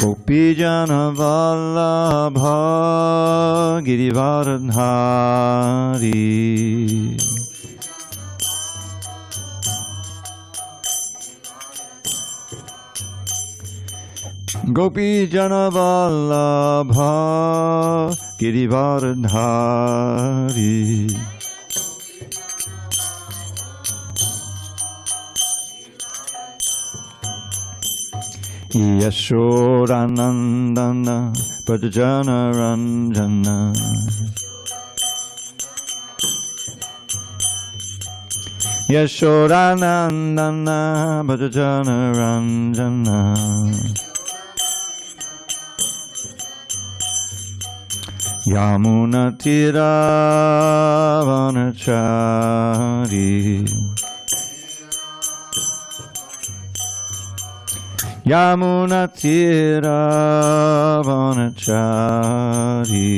Gopijana Vallabha Girivardhari Gopijana Vallabha Girivardhari Yashodanandana Pradjana Ranjana Yashodanandana Pradjana Ranjana Yamuna Tira Vanachari Yamuna Tira Vanachari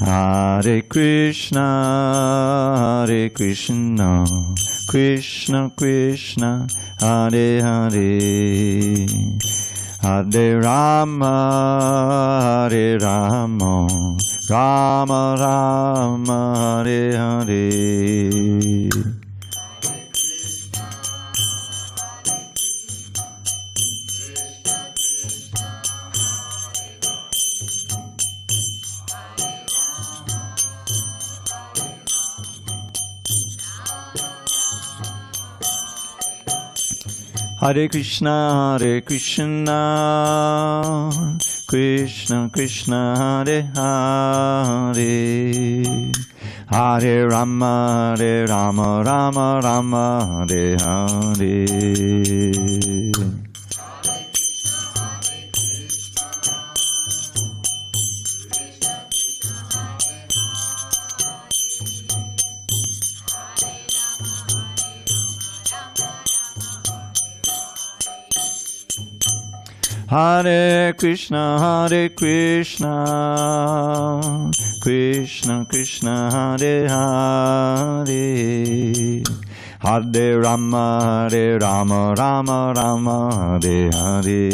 Hare Krishna Hare Krishna Krishna Krishna Hare Hare Hare Rama Hare Rama Rama Rama Hare Hare Hare Krishna, Hare Krishna, Krishna Krishna, Hare Hare, Hare Rama, Rama Rama, Hare Hare. Hare Krishna, Krishna Krishna, Hare Hare, Hare Rama, Rama Rama, Hare Hare.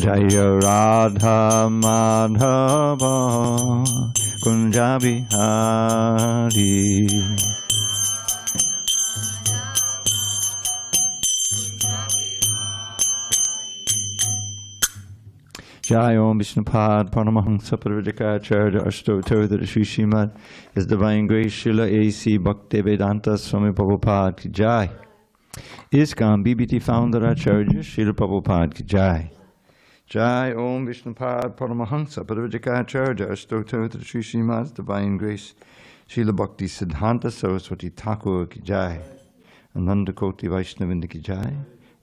Jaya Radha Madhava Kunja Bihari Jai Om Vishnupad Paramahamsa Parvadikacharya Ashtotar that Sri Srimad His Divine Grace Srila A.C. Bhaktivedanta Swami Prabhupada Ki Jai. ISKCON BBT Founder Acharya Srila Prabhupada Ki Jai. Jai Om Vishnupad Paramahamsa Parvadikacharya Ashtotar that Sri Srimad's Divine Grace Srila Bhakti Siddhanta Saraswati Thakur Ki Jai. Ananda Koti Vaishnavinda Ki Jai.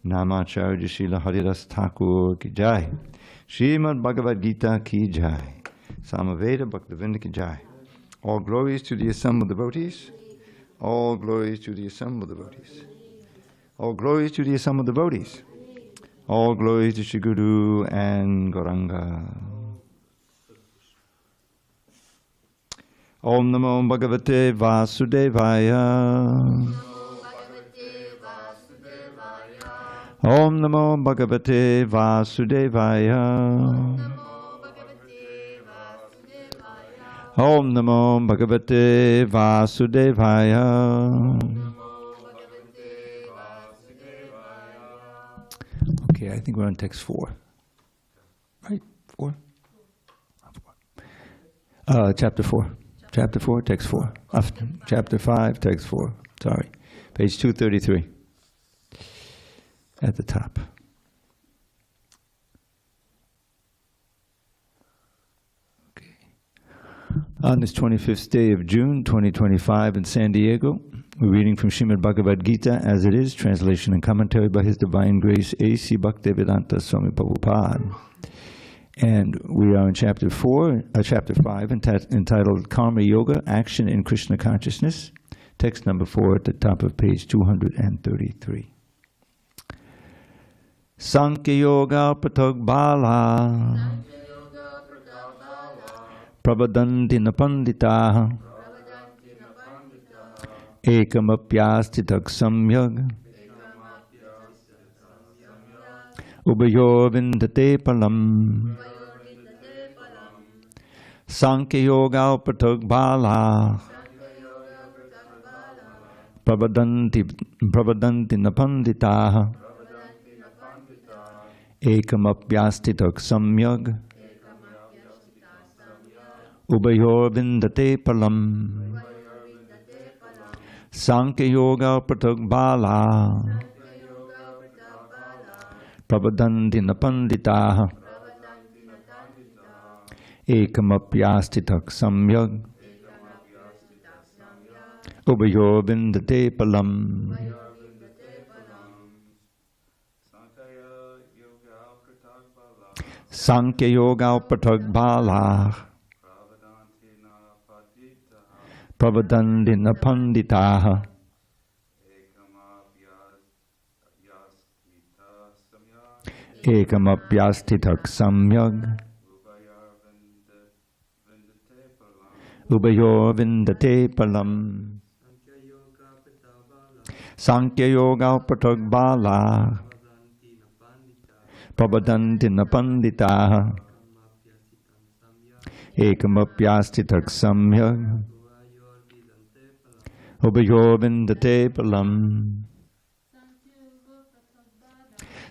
Namacharya Srila Haridas Thakur Ki Jai. Srimad Bhagavad Gita Ki Jai. Samaveda Bhaktivinda Ki Jai. All glories to the assembled devotees. All glories to the assembled devotees. All glories to the assembled devotees. All glories to Shri Guru and Gauranga. Om Namo Bhagavate Vasudevaya. Om Namo Bhagavate Vasudevaya. Om Namo Bhagavate Vasudevaya. Okay, I think we're on text 4. Right? 4? Chapter 4. Chapter 4, text 4. Chapter 5, text 4. Sorry. Page 233. At the top. Okay. On this 25th day of June, 2025 in San Diego, we're reading from Srimad Bhagavad Gita as it is, translation and commentary by His Divine Grace A.C. Bhaktivedanta Swami Prabhupada. And we are in chapter 5, entitled Karma Yoga, Action in Krishna Consciousness. Text number 4 at the top of page 233. Sankhya Yoga Pratag Bala Pravadanti Napandita Ekamapyastitak Samyag Ubayo Vindate Palam Sankhya Yoga Pratag Bala Pravadanti Napandita Ekamapyastitak Samyag Ubayor Vindate Palam Sankhya Yoga Pratag Bala Pravadanti Napandita Ekamapyastitak Samyag Ubayor Vindate Palam. Sankhya Yoga Pratag Bala Pravadanti Napandita Ekamapyastitak Samyag Ubayor Vindate Palam. Sankhya Yoga Pratag Bala Pravadanti Napandita Ekamapyastitak Samyag Ubayor Vindate Palam.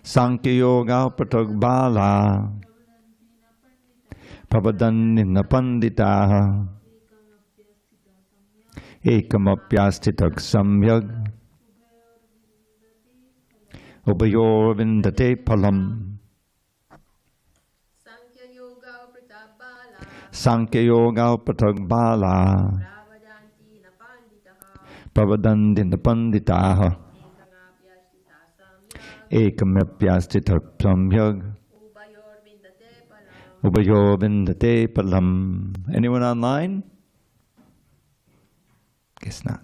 Sankhya Yoga Pratag Bala Pravadanti Napandita Ekamapyastitak Samyag Ubayor Vindate Palam. Sankhya Yoga Pratag Bala Pravadanti Napandita Ekamapyastitak Samyag Ubayor Vindate Palam. Anyone online? Guess not.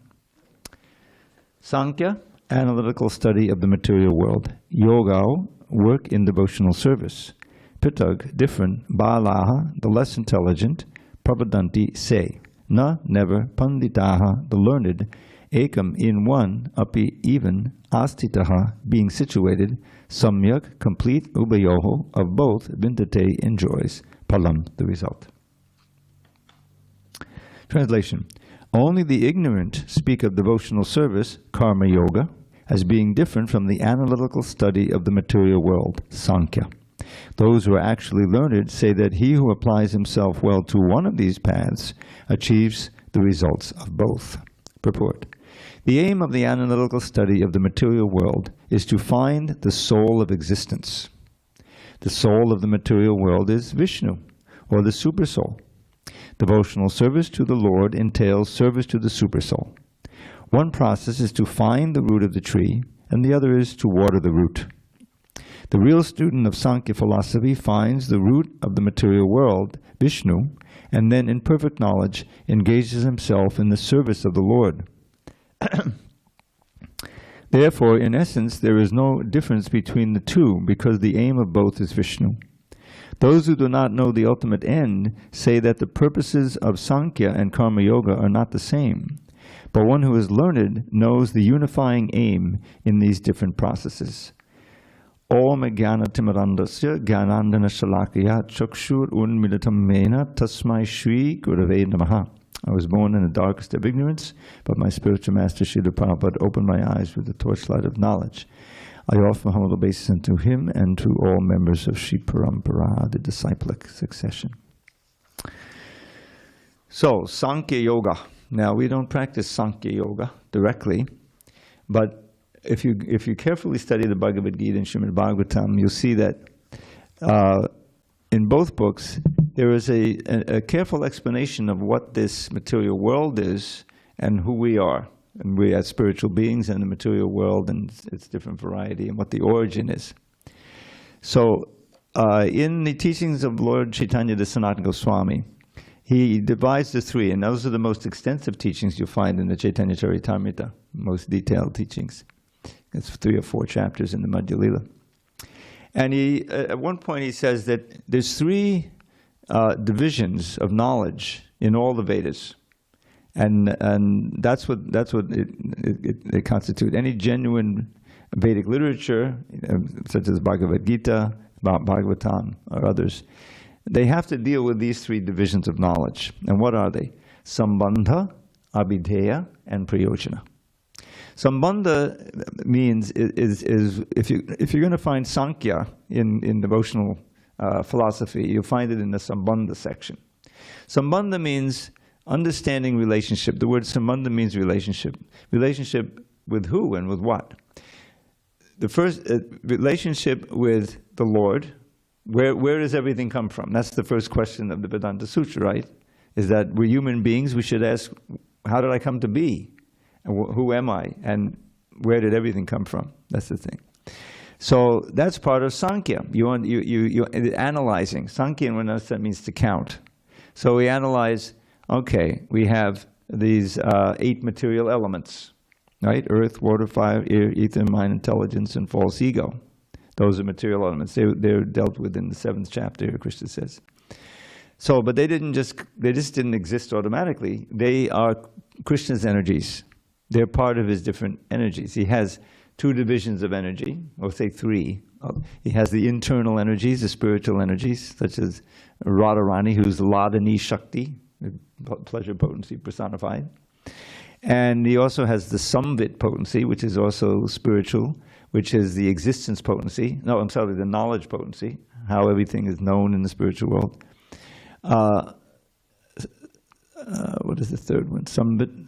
Sankhya, analytical study of the material world. Yoga, work in devotional service. Pratag, different. Balaha, the less intelligent. Pravadanti, say. Na, never. Panditaha, the learned. Ekam, in one. Api, even. Astitaha, being situated. Samyak, complete. Ubayoho, of both. Vindate, enjoys. Palam, the result. Translation. Only the ignorant speak of devotional service, karma yoga, as being different from the analytical study of the material world, Sankhya. Those who are actually learned say that he who applies himself well to one of these paths achieves the results of both. Purport. The aim of the analytical study of the material world is to find the soul of existence. The soul of the material world is Vishnu, or the Supersoul. Devotional service to the Lord entails service to the Supersoul. One process is to find the root of the tree, and the other is to water the root. The real student of Sankhya philosophy finds the root of the material world, Vishnu, and then in perfect knowledge engages himself in the service of the Lord. Therefore, in essence, there is no difference between the two, because the aim of both is Vishnu. Those who do not know the ultimate end say that the purposes of Sankhya and Karma Yoga are not the same. But one who is learned knows the unifying aim in these different processes. Om Jnana Timirandasya Jnanandana Shalakaya Chakshur Unmilitam Mena Tasmai Shri Gurave Namaha. I was born in the darkest of ignorance, but my spiritual master Srila Prabhupada opened my eyes with the torchlight of knowledge. I offer humble obeisance to him and to all members of Shri Parampara, the disciplic succession. So, Sankhya Yoga. Now, we don't practice Sankhya Yoga directly, but if you carefully study the Bhagavad Gita and Srimad Bhagavatam, you'll see that in both books, there is a careful explanation of what this material world is and who we are. And we are spiritual beings in the material world and its different variety and what the origin is. So in the teachings of Lord Chaitanya the Sanatana Goswami, he divides the three, and those are the most extensive teachings you'll find in the Chaitanya Charitamrita, most detailed teachings. It's 3 or 4 chapters in the Madhya Lila. And he, at one point he says that there's 3 divisions of knowledge in all the Vedas. And that's what it constitutes. Any genuine Vedic literature, such as Bhagavad Gita, Bhagavatam, or others, they have to deal with these 3 divisions of knowledge. And what are they? Sambandha, Abhidheya, and Prayojana. Sambandha means is if you're going to find Sankhya in devotional philosophy, you'll find it in the Sambandha section. Sambandha means understanding relationship. The word Sambandha means relationship. Relationship with who and with what? The first relationship with the Lord. Where does everything come from? That's the first question of the Vedanta Sutra, right? Is that we're human beings. We should ask, how did I come to be? And who am I? And where did everything come from? That's the thing. So that's part of Sankhya. You're analyzing. Sankhya in one sense means to count. So we analyze, okay, we have these 8 material elements, right? Earth, water, fire, air, ether, mind, intelligence, and false ego. Those are material elements. They're dealt with in the 7th chapter, Krishna says. So, but they just didn't exist automatically. They are Krishna's energies. They're part of his different energies. He has 2 divisions of energy, or say 3. He has the internal energies, the spiritual energies, such as Radharani, who's Ladani Shakti, pleasure potency personified. And he also has the Samvit potency, which is also spiritual, which is the existence potency. No, I'm sorry, the knowledge potency, how everything is known in the spiritual world. What is the third one? Samvit,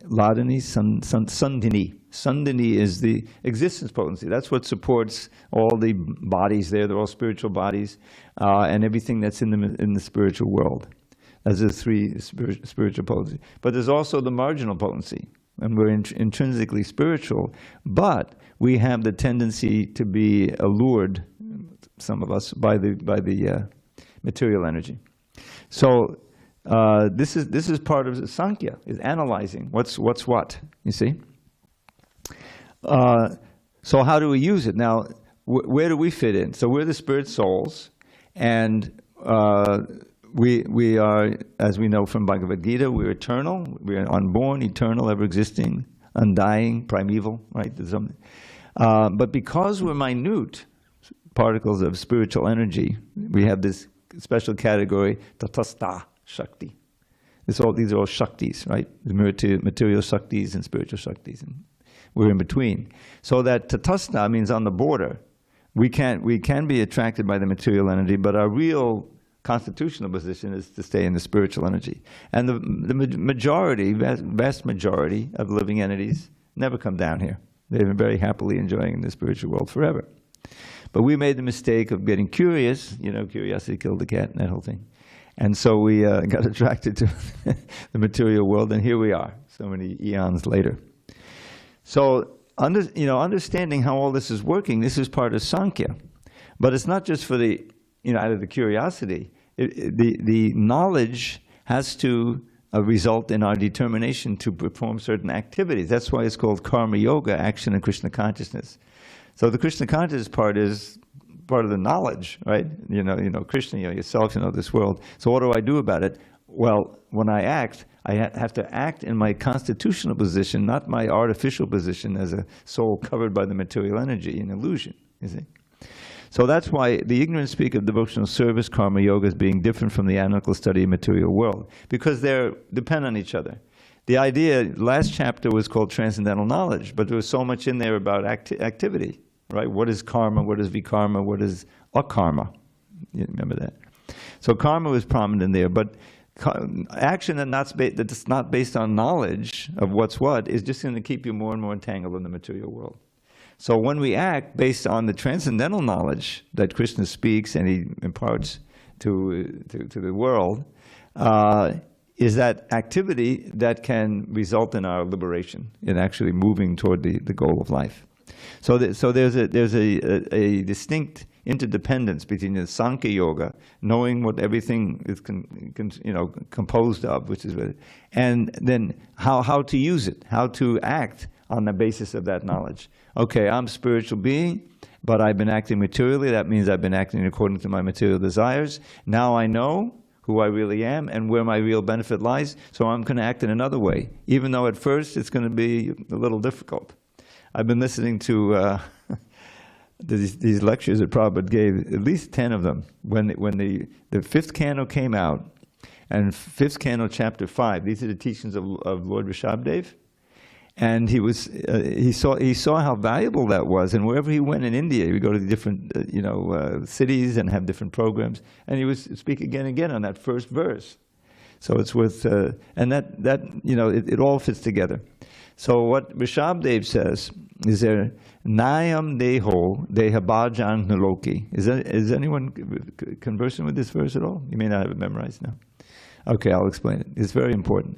Ladani, Sandhini. Sandhini is the existence potency. That's what supports all the bodies there. They're all spiritual bodies, and everything that's in the spiritual world. Those are 3 spiritual potency. But there's also the marginal potency, and we're intrinsically spiritual, but we have the tendency to be allured, some of us, by the material energy. So this is part of Sankhya, is analyzing what's what, you see. So how do we use it? Now, where do we fit in? So we're the spirit souls, and we are, as we know from Bhagavad Gita, we're eternal, we're unborn, eternal, ever-existing, undying, primeval, right? But because we're minute particles of spiritual energy, we have this special category, tatastha Shakti. These are all Shaktis, right? Material Shaktis and spiritual Shaktis. And we're in between. So that tatastha means on the border. We can be attracted by the material energy, but our real constitutional position is to stay in the spiritual energy. And the majority, vast majority of living entities never come down here. They've been very happily enjoying the spiritual world forever. But we made the mistake of getting curious, curiosity killed the cat and that whole thing. And so we got attracted to the material world, and here we are, so many eons later. So, understanding how all this is working, this is part of Sankhya. But it's not just for the, out of the curiosity. The knowledge has to result in our determination to perform certain activities. That's why it's called karma yoga, action and Krishna consciousness. So the Krishna consciousness part is part of the knowledge, right? Krishna, yourself, this world. So what do I do about it? Well, when I act, I have to act in my constitutional position, not my artificial position as a soul covered by the material energy and illusion, you see. So that's why the ignorant speak of devotional service, karma yoga, as being different from the analytical study of material world, because they depend on each other. The idea, last chapter was called transcendental knowledge, but there was so much in there about activity, right? What is karma? What is vikarma? What is akarma? You remember that? So karma was prominent in there, but action that's not based on knowledge of what's what is just going to keep you more and more entangled in the material world. So when we act based on the transcendental knowledge that Krishna speaks and he imparts to the world, is that activity that can result in our liberation, in actually moving toward the goal of life. So there's a distinct interdependence between the Sankhya Yoga, knowing what everything is composed of, which is, and then how to use it, how to act on the basis of that knowledge. Okay, I'm a spiritual being, but I've been acting materially. That means I've been acting according to my material desires. Now I know who I really am and where my real benefit lies, so I'm going to act in another way, even though at first it's going to be a little difficult. I've been listening to these lectures that Prabhupada gave, at least 10 of them, when the fifth canto came out, and fifth canto, chapter 5, these are the teachings of Lord Rishabhdev. And he saw how valuable that was, and wherever he went in India, he would go to the different cities and have different programs, and he would speak again and again on that first verse. So it's worth, and it all fits together. So what Rishabhdev says is there, Nayam deho dehabhajang naloki. Is anyone conversing with this verse at all? You may not have it memorized now. Okay, I'll explain it. It's very important.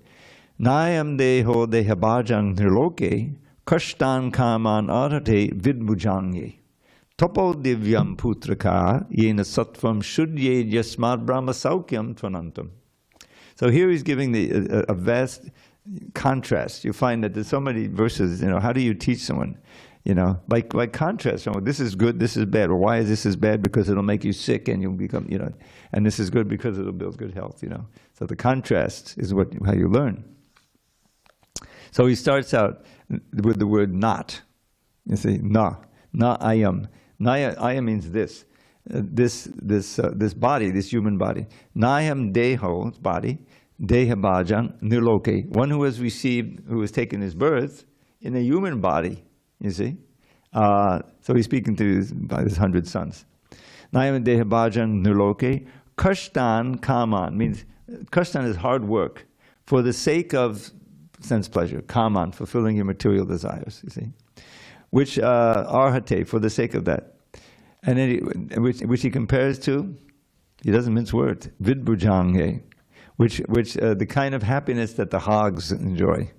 Nayam deho dehabhajang nirloke kashtan kaman arate vidbhujange topo divyam putraka yena sattvam shuddye yasmad brahma saukyam tvanantam. So here he's giving a vast contrast. You find that there's so many verses, how do you teach someone? By contrast, this is good, this is bad. Or why is this bad? Because it'll make you sick and you'll become, and this is good because it'll build good health, So the contrast is how you learn. So he starts out with the word not. You see, na ayam. Ayam means this body, this human body. Nayam deho, body, dehabhajang nirloke, one who has taken his birth in a human body, you see. So he's speaking to his 100 sons. Nayam dehabhajang nirloke, kashtan kaman, means, kashtan is hard work, for the sake of sense pleasure, kaman, fulfilling your material desires, you see, which arhate, for the sake of that, and then which he compares to, he doesn't mince words, vidbhujange, which the kind of happiness that the hogs enjoy,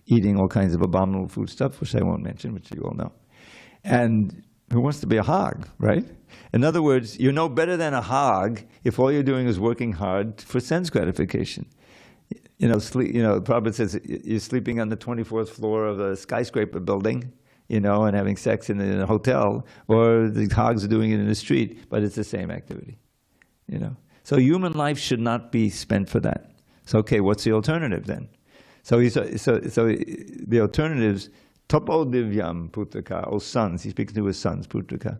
eating all kinds of abominable food stuff, which I won't mention, which you all know. And who wants to be a hog, right? In other words, you're no better than a hog if all you're doing is working hard for sense gratification. Prabhupada says you're sleeping on the 24th floor of a skyscraper building, and having sex in a hotel, or the hogs are doing it in the street, but it's the same activity, So human life should not be spent for that. So okay, what's the alternative then? So the alternatives, topo divyam putraka, or sons, he speaks to his sons, putraka.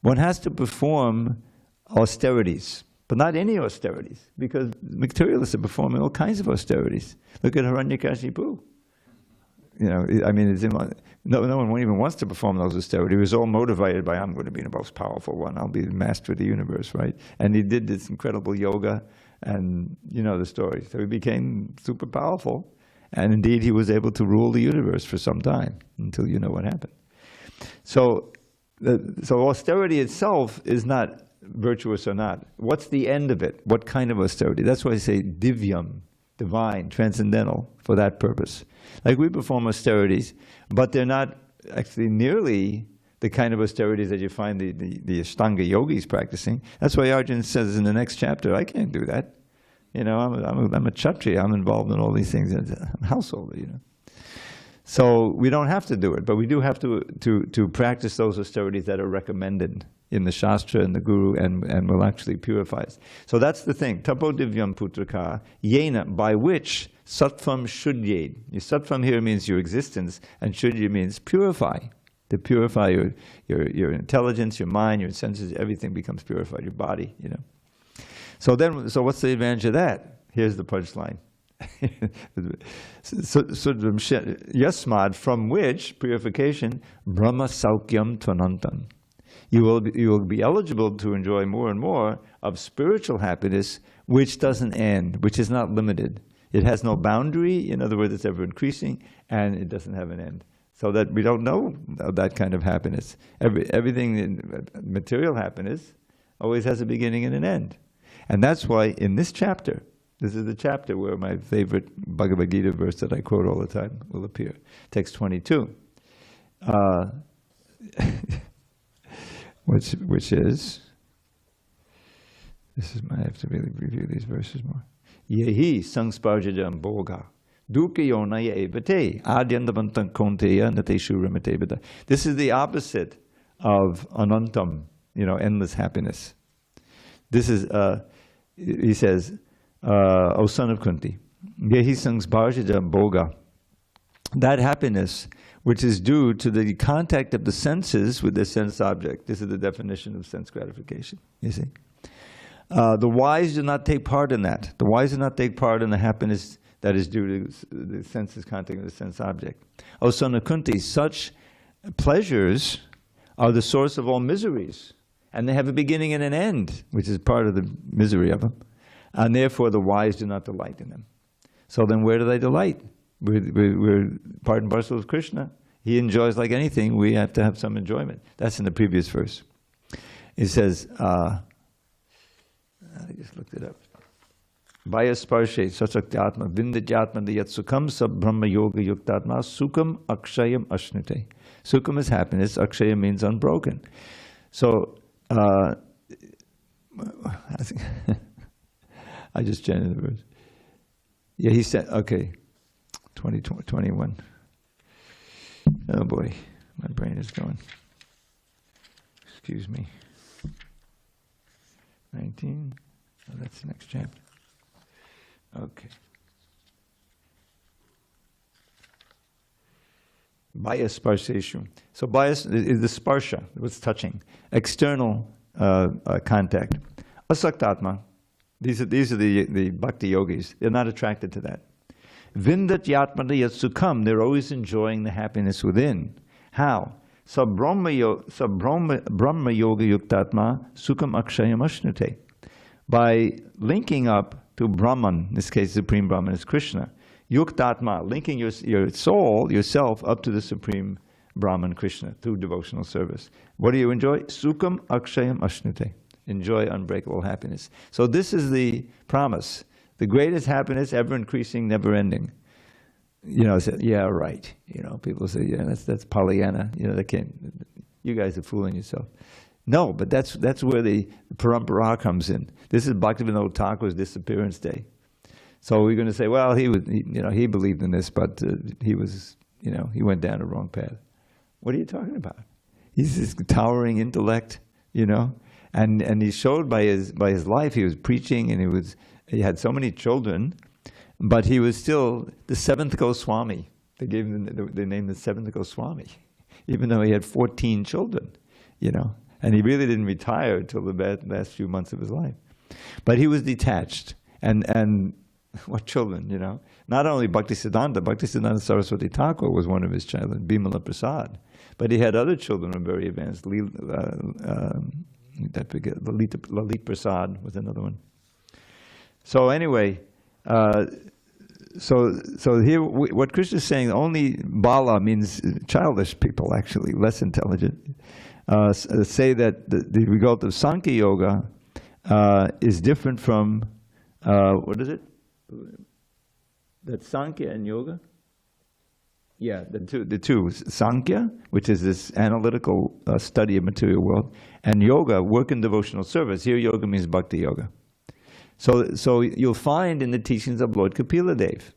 One has to perform austerities. But not any austerities, because materialists are performing all kinds of austerities. Look at Hiranyakashipu. No one even wants to perform those austerities. He was all motivated by, I'm going to be the most powerful one. I'll be the master of the universe, right? And he did this incredible yoga, and the story. So he became super powerful, and indeed he was able to rule the universe for some time, until you know what happened. So austerity itself is not virtuous or not. What's the end of it? What kind of austerity? That's why I say divyam, divine, transcendental, for that purpose. Like we perform austerities, but they're not actually nearly the kind of austerities that you find the Ashtanga yogis practicing. That's why Arjuna says in the next chapter, I can't do that. I'm a Kshatriya, I'm involved in all these things. I'm a householder, So we don't have to do it, but we do have to practice those austerities that are recommended in the Shastra and the Guru, and will actually purify us. So that's the thing. Tapo divyam putraka, yena, by which sattvam shuddye. Your sattvam here means your existence, and shuddye means purify. To purify your intelligence, your mind, your senses, everything becomes purified, your body, So what's the advantage of that? Here's the punchline. Yasmad, from which purification, Brahma Saukyam Tvanantam. You will be eligible to enjoy more and more of spiritual happiness, which doesn't end, which is not limited. It has no boundary. In other words, it's ever increasing, and it doesn't have an end. So that we don't know of that kind of happiness. Everything in material happiness always has a beginning and an end. And that's why in this chapter, this is the chapter where my favorite Bhagavad Gita verse that I quote all the time will appear. Text 22. which is, I have to really review these verses more. Yehi sangsparjajam boga. Dukayonaya evate. Adyandavantam konteya nateshu ramate bada. This is the opposite of anantam, endless happiness. This is, he says, O son of Kunti, Yehi sangsparjajam boga. That happiness which is due to the contact of the senses with the sense object. This is the definition of sense gratification, you see. The wise do not take part in that. The wise do not take part in the happiness that is due to the senses contact with the sense object. O son of Kunti, such pleasures are the source of all miseries, and they have a beginning and an end, which is part of the misery of them, and therefore the wise do not delight in them. So then where do they delight? We're part and parcel of Krishna. He enjoys like anything. We have to have some enjoyment. That's in the previous verse. It says, I just looked it up. Vaya sparshe sasakthatma vindatyatma diyat sukham sab brahma yoga yuktatma sukham akshayam ashnute. Sukham is happiness. Akshaya means unbroken. So, I think I just changed the verse. Yeah, he said, okay. 21. Oh boy, my brain is going. Excuse me. 19. Oh, that's the next chapter. Okay. Bias sparseshu. So bias is the sparsha, what's touching. External contact. Asaktatma. These are the bhakti yogis. They're not attracted to that. Vindat yatmana yat sukham. They're always enjoying the happiness within. How? Brahma yoga yuktatma sukham akshayam ashnute. By linking up to Brahman, in this case Supreme Brahman is Krishna. Yuktatma, linking your soul, yourself, up to the Supreme Brahman Krishna through devotional service. What do you enjoy? Sukham akshayam ashnute. Enjoy unbreakable happiness. So this is the promise. The greatest happiness, ever increasing, never ending. Say, yeah, right. People say, yeah, that's Pollyanna. They can't. You guys are fooling yourself. No, but that's where the parampara comes in. This is Bhaktivinoda Thakur's disappearance day. So we're going to say, well, he believed in this, but he was, he went down the wrong path. What are you talking about? He's this towering intellect, and he showed by his life. He was preaching, and he had so many children, but he was still the seventh Goswami. They gave him the name the seventh Goswami, even though he had 14 children, and he really didn't retire until the last few months of his life. But he was detached, and what children, Not only Bhaktisiddhanta Saraswati Thakur was one of his children, Bimala Prasad, but he had other children who were very advanced. Lalit Prasad was another one. So anyway, so here what Krishna is saying, only Bala means childish people, actually, less intelligent, say that the result of Sankhya Yoga is different from, what is it? That's Sankhya and Yoga? Yeah, the two. Sankhya, which is this analytical study of material world, and Yoga, work in devotional service. Here Yoga means Bhakti Yoga. So you'll find in the teachings of Lord Kapila Dev,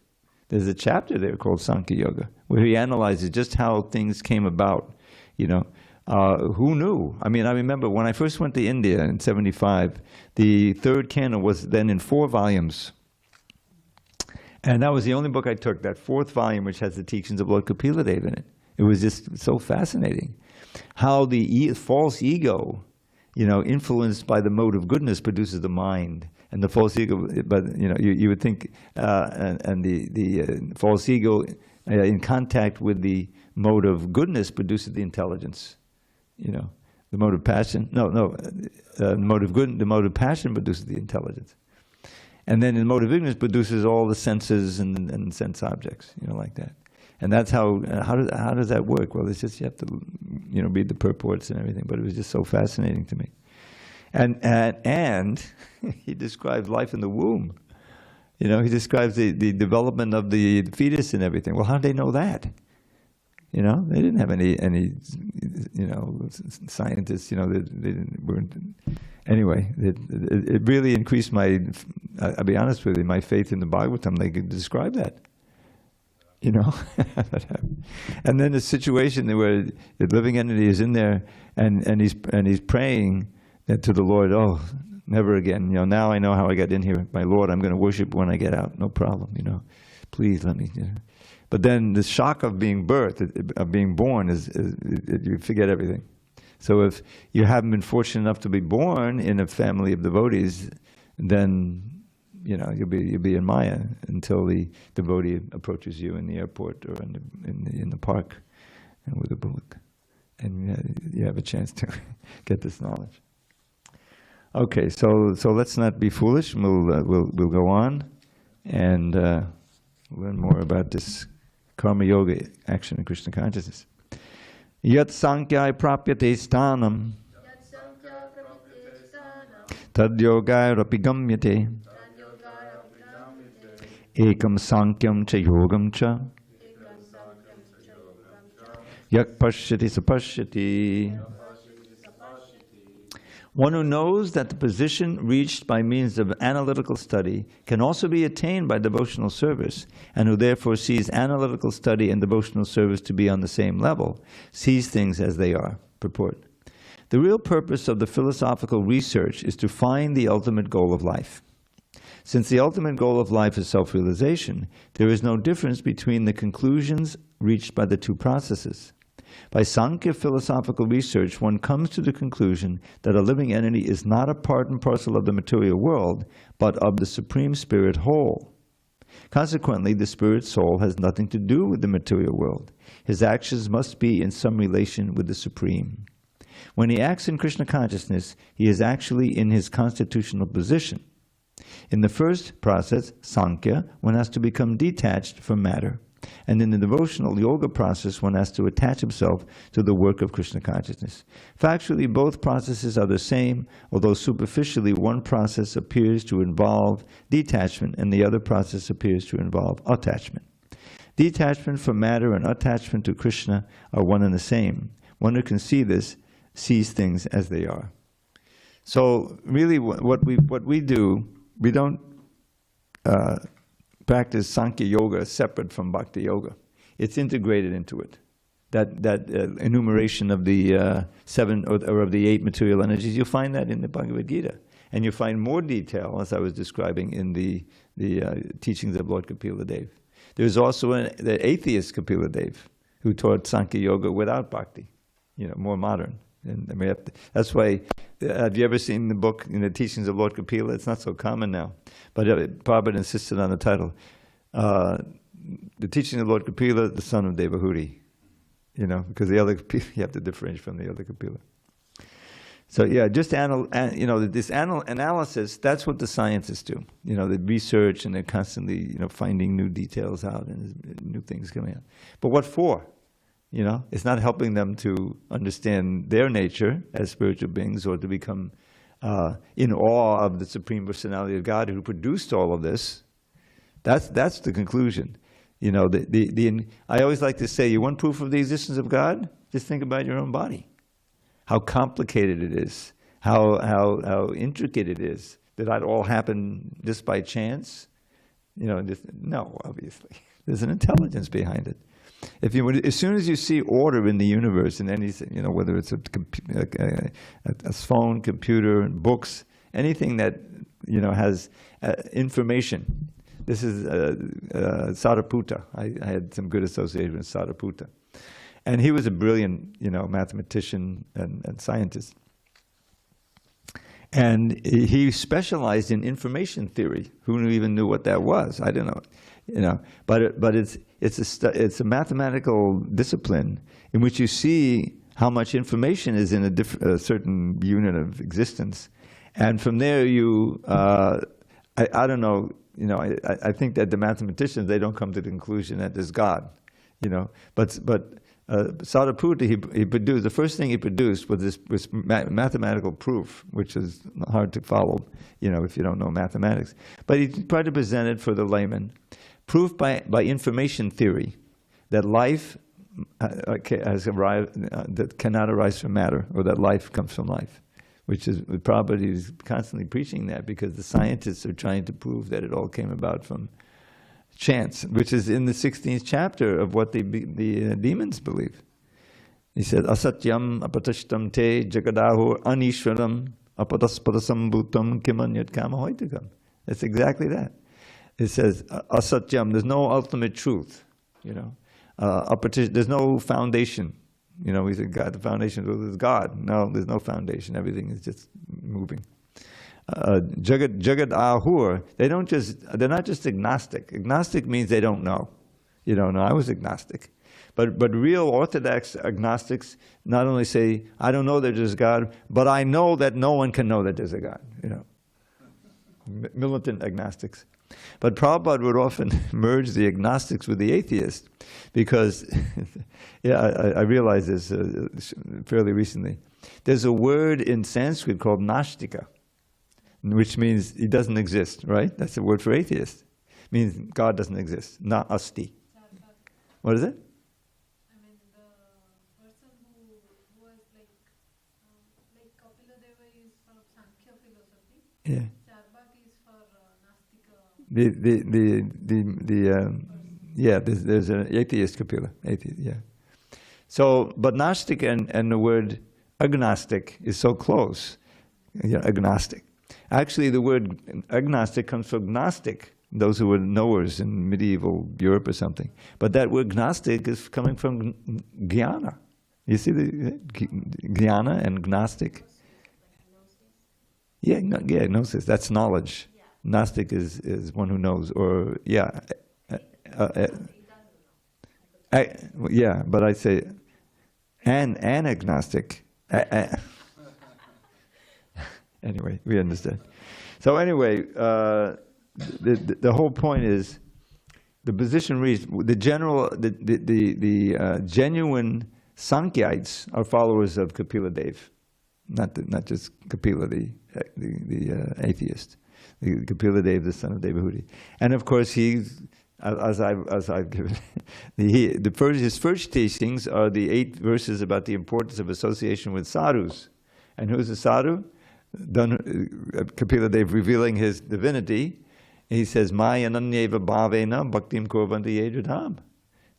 there's a chapter there called Sankhya Yoga, where he analyzes just how things came about. Who knew? I mean, I remember when I first went to India in '75, the third canon was then in 4 volumes. And that was the only book I took, that 4th volume, which has the teachings of Lord Kapila Dev in it. It was just so fascinating. How the false ego, influenced by the mode of goodness, produces the mind. And the false ego, but you would think, and the false ego in contact with the mode of goodness produces the intelligence. The mode of passion, the mode of passion produces the intelligence. And then the mode of ignorance produces all the senses and sense objects, like that. And that's how does that work? Well, it's just you have to, read the purports and everything. But it was just so fascinating to me. And he describes life in the womb. He describes the development of the fetus and everything. Well, how did they know that? You know, they didn't have any scientists. You know, weren't. Anyway, it really increased my. I'll be honest with you, my faith in the Bhagavatam. They could describe that. You know, and then the situation where the living entity is in there, and he's praying to the Lord. Oh, never again. You know, now I know how I got in here. My Lord, I'm going to worship when I get out. No problem. You know, please let me. You know. But then the shock of being birthed, of being born, is you forget everything. So if you haven't been fortunate enough to be born in a family of devotees, then you know you'll be in Maya until the devotee approaches you in the airport or in the park with a book, and you have a chance to get this knowledge. Okay, so let's not be foolish. We'll go on and learn more about this karma yoga, action in Krishna consciousness. Yat sankhya prapyate sthanam tad yoga rapi gamyate ekam sankyam cha yogam cha yak pashyati sapashyati. One who knows that the position reached by means of analytical study can also be attained by devotional service, and who therefore sees analytical study and devotional service to be on the same level, sees things as they are. Purport. The real purpose of the philosophical research is to find the ultimate goal of life. Since the ultimate goal of life is self-realization, there is no difference between the conclusions reached by the two processes. By Sankhya philosophical research, one comes to the conclusion that a living entity is not a part and parcel of the material world, but of the Supreme Spirit whole. Consequently, the Spirit soul has nothing to do with the material world. His actions must be in some relation with the Supreme. When he acts in Krishna consciousness, he is actually in his constitutional position. In the first process, Sankhya, one has to become detached from matter. And in the devotional yoga process, one has to attach himself to the work of Krishna consciousness. Factually, both processes are the same, although superficially one process appears to involve detachment and the other process appears to involve attachment. Detachment from matter and attachment to Krishna are one and the same. One who can see this sees things as they are. So really what we do, we don't practice Sankhya Yoga separate from Bhakti Yoga. It's integrated into it. That enumeration of the 7 or of the 8 material energies, you'll find that in the Bhagavad Gita. And you'll find more detail, as I was describing, in the teachings of Lord Kapila Dev. There's also the atheist Kapila Dev, who taught Sankhya Yoga without Bhakti, more modern. And that's why, have you ever seen the book, in the teachings of Lord Kapila? It's not so common now. But Prabhupada insisted on the title. The teaching of Lord Kapila, the son of Devahuti. Because the other Kapila, you have to differentiate from the other Kapila. So yeah, just this analysis, that's what the scientists do. They research and they're constantly, finding new details out and new things coming out. But what for? It's not helping them to understand their nature as spiritual beings or to become in awe of the Supreme Personality of God who produced all of this. That's the conclusion. I always like to say, you want proof of the existence of God? Just think about your own body. How complicated it is, how intricate it is. Did that all happen just by chance? No, obviously. There's an intelligence behind it. As soon as you see order in the universe, in any, whether it's a phone, computer, books, anything that has information. This is Sariputta. I had some good association with Sariputta, and he was a brilliant, mathematician and scientist. And he specialized in information theory. Who even knew what that was? I don't know. But it's a mathematical discipline in which you see how much information is in a certain unit of existence, and from there I don't know. I think that the mathematicians, they don't come to the conclusion that there's God. But Sariputta, he produced, the first thing he produced was mathematical proof, which is hard to follow, if you don't know mathematics. But he tried to present it for the layman. Proof by information theory that life has arrived, that cannot arise from matter, or that life comes from life, which is, Prabhupada is constantly preaching that, because the scientists are trying to prove that it all came about from chance, which is in the 16th chapter of what the demons believe. He said, asatyam apatashtam te jagadahur anishwaram apataspadasambhutam kimanyat kamahoitikam. That's exactly that. It says, asatyam, there's no ultimate truth, you know. There's no foundation. You know, we said God, the foundation is God. No, there's no foundation. Everything is just moving. Jagad ahur, they're not just agnostic. Agnostic means they don't know. You don't know. I was agnostic. But real Orthodox agnostics not only say, I don't know that there's a God, but I know that no one can know that there's a God. You know, militant agnostics. But Prabhupada would often merge the agnostics with the atheists, because, yeah, I realized this fairly recently. There's a word in Sanskrit called Nashtika, which means he doesn't exist, right? That's the word for atheist. It means God doesn't exist, na asti. What is it? I mean, the person who was like Kapila Deva is from Sankhya philosophy. Yeah. There's an atheist Kapila. Atheist, yeah. So, but Gnostic and the word agnostic is so close. Yeah, agnostic. Actually, the word agnostic comes from Gnostic, those who were knowers in medieval Europe or something. But that word Gnostic is coming from Jnana. You see the Jnana and Gnostic? Yeah, gnosis. That's knowledge. Gnostic is one who knows, or yeah, yeah. But I say an agnostic. Anyway, we understand. So anyway, the whole point is the position reached. The genuine Sankhites are followers of Kapila Dev, not just Kapila the atheist. Kapila Dev, the son of Devahuti, and of course he's, as I've given, his first teachings are the 8 verses about the importance of association with sadhus. And who's a sadhu? Kapila Dev revealing his divinity. He says, "Maya ananyeva bhavena bhaktim kurvanti ye jadam."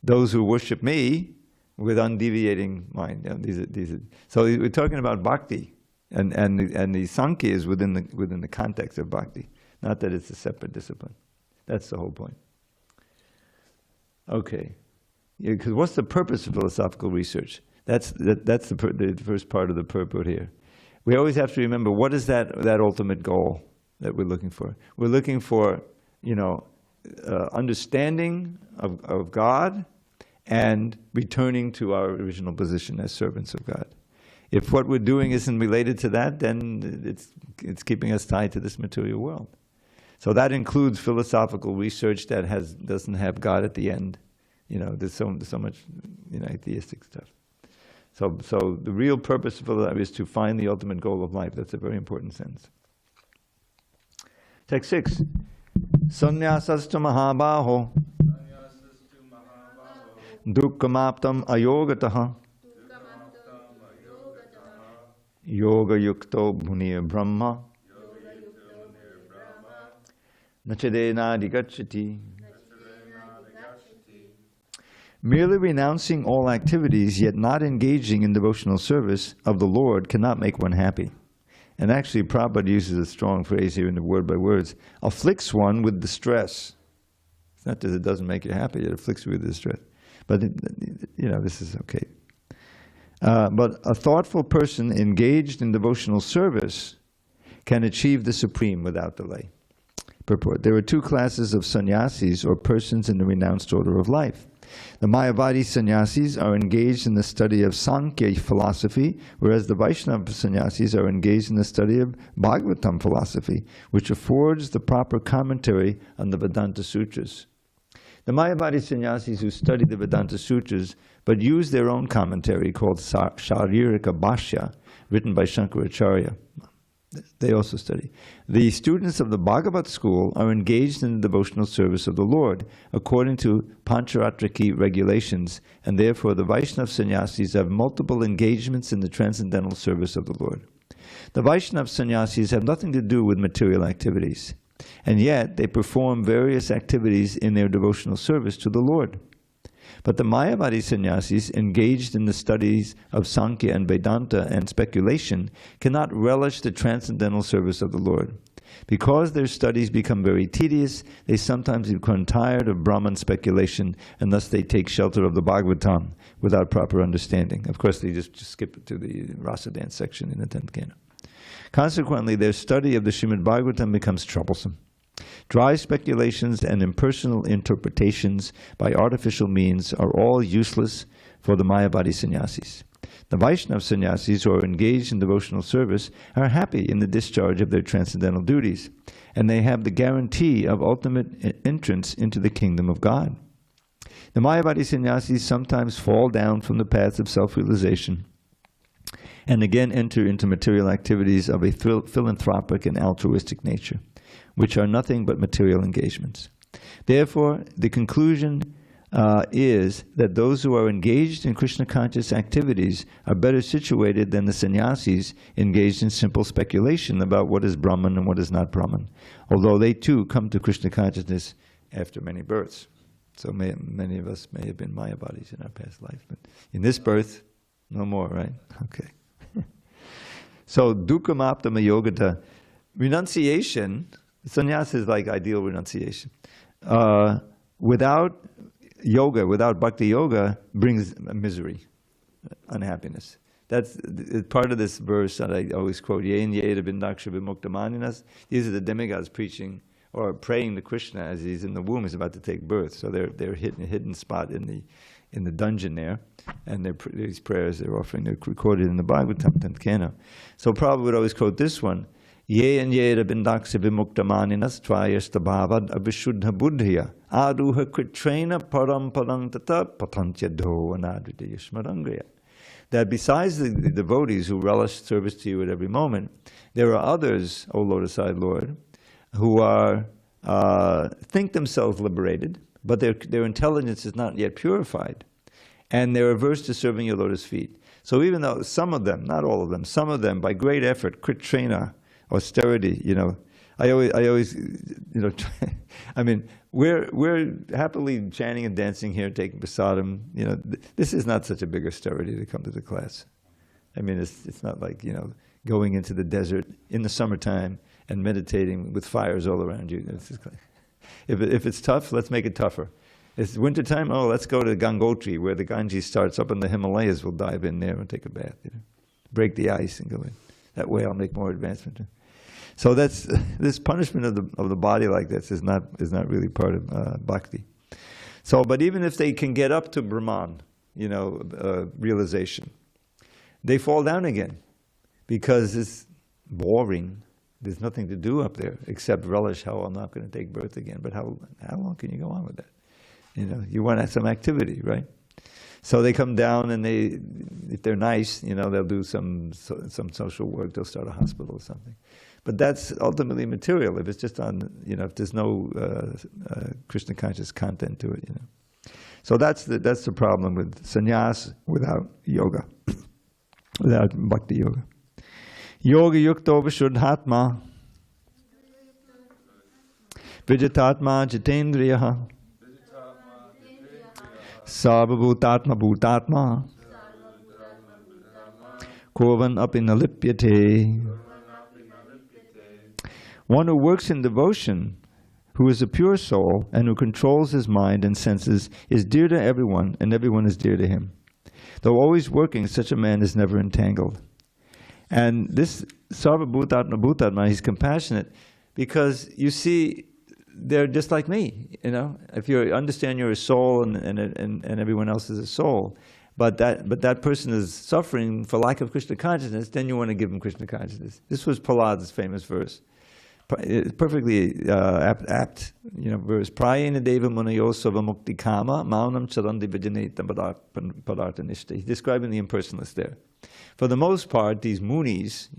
Those who worship me with undeviating mind. You know, so we're talking about bhakti. And the Sankhya is within the context of bhakti, not that it's a separate discipline. That's the whole point. Okay, because what's the purpose of philosophical research? That's the first part of the purport here. We always have to remember, what is that ultimate goal that we're looking for? We're looking for, you know, understanding of God and returning to our original position as servants of God. If what we're doing isn't related to that, then it's keeping us tied to this material world. So that includes philosophical research that doesn't have God at the end. You know, there's so much, you know, atheistic stuff. So the real purpose of life is to find the ultimate goal of life. That's a very important sentence. Text 6. Sannyasastu mahabaho dukkhamaptam ayogataha yoga yukto bhunir brahma nachadena digacchati. Merely renouncing all activities, yet not engaging in devotional service of the Lord, cannot make one happy. And actually, Prabhupada uses a strong phrase here in the word by words, afflicts one with distress. It's not that it doesn't make you happy, it afflicts you with distress. But, you know, this is okay. But a thoughtful person engaged in devotional service can achieve the supreme without delay. Purport. There are 2 classes of sannyasis, or persons in the renounced order of life. The Mayavadi sannyasis are engaged in the study of Sankhya philosophy, whereas the Vaishnava sannyasis are engaged in the study of Bhagavatam philosophy, which affords the proper commentary on the Vedanta Sutras. The Mayavadi sannyasis who study the Vedanta Sutras but use their own commentary called Sharirika Bhashya, written by Shankaracharya. They also study. The students of the Bhagavad school are engaged in the devotional service of the Lord according to Pancharatriki regulations, and therefore the Vaishnava sannyasis have multiple engagements in the transcendental service of the Lord. The Vaishnava sannyasis have nothing to do with material activities, and yet they perform various activities in their devotional service to the Lord. But the Mayavadi sannyasis, engaged in the studies of Sankhya and Vedanta and speculation, cannot relish the transcendental service of the Lord. Because their studies become very tedious, they sometimes become tired of Brahman speculation, and thus they take shelter of the Bhagavatam without proper understanding. Of course, they just skip it to the rasa dance section in the 10th canto. Consequently, their study of the Srimad Bhagavatam becomes troublesome. Dry speculations and impersonal interpretations by artificial means are all useless for the Mayavadi sannyasis. The Vaishnava sannyasis who are engaged in devotional service are happy in the discharge of their transcendental duties, and they have the guarantee of ultimate entrance into the kingdom of God. The Mayavadi sannyasis sometimes fall down from the path of self-realization and again enter into material activities of a philanthropic and altruistic nature, which are nothing but material engagements. Therefore, the conclusion is that those who are engaged in Krishna-conscious activities are better situated than the sannyasis engaged in simple speculation about what is Brahman and what is not Brahman, although they too come to Krishna consciousness after many births. So many of us may have been Mayavadis in our past life, but in this birth, no more, right? Okay. So, dukkhamaptama yogata, renunciation, sannyasa is like ideal renunciation. Without yoga, without bhakti yoga, brings misery, unhappiness. That's part of this verse that I always quote, Yen yeda bindaksha vimuktamaninas. These are the demigods preaching or praying to Krishna as he's in the womb, he's about to take birth. So they're hidden, a hidden spot in the dungeon there, and these prayers they're offering, they're recorded in the Bhagavatam 10th canto. So Prabhupada would always quote this one, Ye and yeda bindaksa vimuktamaninas tvayastabhavad abhishuddha buddhiya aduha Kṛṣṇa param padang tata patantya do anadritya smarangaya. That besides the devotees who relish service to you at every moment, there are others, O lotus-eyed Lord, who are think themselves liberated, but their intelligence is not yet purified, and they're averse to serving your lotus feet. So even though some of them, not all of them, some of them, by great effort, Kṛṣṇa, austerity, I always, I mean, we're happily chanting and dancing here, taking prasadam. This is not such a big austerity to come to the class. I mean, it's not like going into the desert in the summertime and meditating with fires all around you. If it's tough, let's make it tougher. It's wintertime, let's go to Gangotri, where the Ganges starts up in the Himalayas. We'll dive in there and take a bath. Break the ice and go in. That way I'll make more advancement. So that's this punishment of the body like this is not really part of bhakti. So, but even if they can get up to Brahman, realization, they fall down again because it's boring. There's nothing to do up there except relish how I'm not going to take birth again. But how long can you go on with that? You want some activity, right? So they come down and if they're nice, they'll do some social work. They'll start a hospital or something. But that's ultimately material. If it's just on, if there's no Krishna conscious content to it, So that's the problem with sannyas without yoga, without bhakti yoga. Yoga yukto vishuddhatma vijitatma jitendriyaha sarvabhutatma bhutatma kovan apinalipyate. One who works in devotion, who is a pure soul and who controls his mind and senses, is dear to everyone, and everyone is dear to him. Though always working, such a man is never entangled. And this sarvabhutatma bhutatma, he's compassionate because you see, they're just like me. If you understand you're a soul and everyone else is a soul, but that person is suffering for lack of Krishna consciousness, then you want to give him Krishna consciousness. This was Prahlad's famous verse. It's perfectly apt, verse. Prayena deva munayosava mukti kama maunam charandi vijaneta padarthanishta. He's describing the impersonalists there. For the most part, these munis,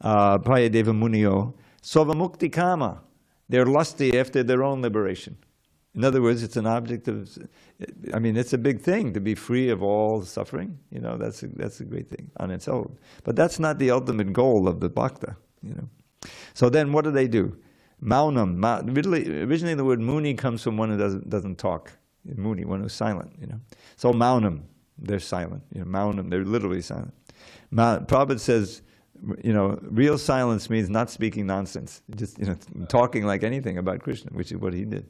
Prayadeva Munio, Svamukti Kama. They're lusty after their own liberation. In other words, it's an object of, I mean, it's a big thing to be free of all suffering. You know, that's a great thing on its own. But that's not the ultimate goal of the bhakta, you know. So then what do? Maunam. Originally the word muni comes from one who doesn't talk. Muni, one who's silent, you know. So maunam, they're silent. You know, maunam, they're literally silent. Prabhupada says, you know, real silence means not speaking nonsense. Just, you know, talking like anything about Krishna, which is what he did.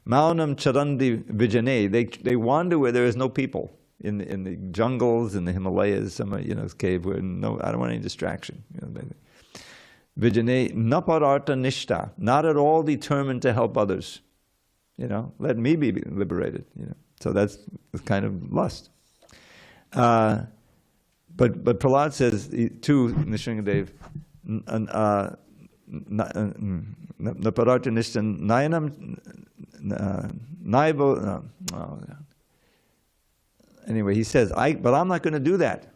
Maunam charandi vijane. They wander where there is no people. In the jungles, in the Himalayas, some, you know, cave where I don't want any distraction. You know, Vijane napararta nishta, not at all determined to help others. You know, let me be liberated. You know, so that's kind of lust. But Prahlad says too, Nrsingadev, napararta nishta nayanam naivo. Anyway, he says, but I'm not going to do that.